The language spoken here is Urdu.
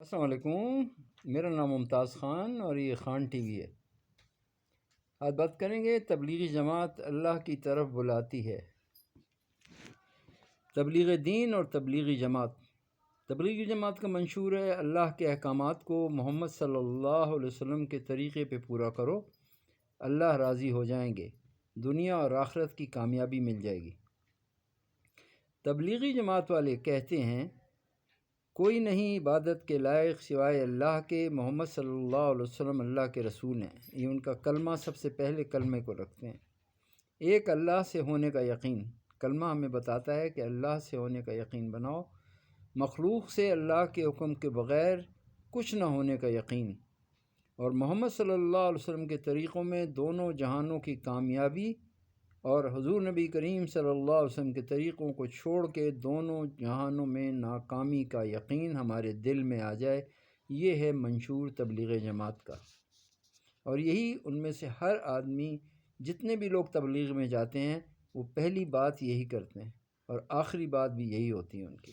السلام علیکم، میرا نام ممتاز خان اور یہ خان ٹی وی ہے۔ آج بات کریں گے تبلیغی جماعت اللہ کی طرف بلاتی ہے۔ تبلیغ دین اور تبلیغی جماعت۔ تبلیغی جماعت کا منشور ہے اللہ کے احکامات کو محمد صلی اللہ علیہ وسلم کے طریقے پہ پورا کرو، اللہ راضی ہو جائیں گے، دنیا اور آخرت کی کامیابی مل جائے گی۔ تبلیغی جماعت والے کہتے ہیں کوئی نہیں عبادت کے لائق سوائے اللہ کے، محمد صلی اللہ علیہ وسلم اللہ کے رسول ہیں۔ یہ ان کا کلمہ سب سے پہلے کلمے کو رکھتے ہیں۔ ایک اللہ سے ہونے کا یقین۔ کلمہ ہمیں بتاتا ہے کہ اللہ سے ہونے کا یقین بناؤ، مخلوق سے اللہ کے حکم کے بغیر کچھ نہ ہونے کا یقین، اور محمد صلی اللہ علیہ وسلم کے طریقوں میں دونوں جہانوں کی کامیابی، اور حضور نبی کریم صلی اللہ علیہ وسلم کے طریقوں کو چھوڑ کے دونوں جہانوں میں ناکامی کا یقین ہمارے دل میں آ جائے۔ یہ ہے منشور تبلیغ جماعت کا، اور یہی ان میں سے ہر آدمی، جتنے بھی لوگ تبلیغ میں جاتے ہیں، وہ پہلی بات یہی کرتے ہیں اور آخری بات بھی یہی ہوتی ہے ان کی۔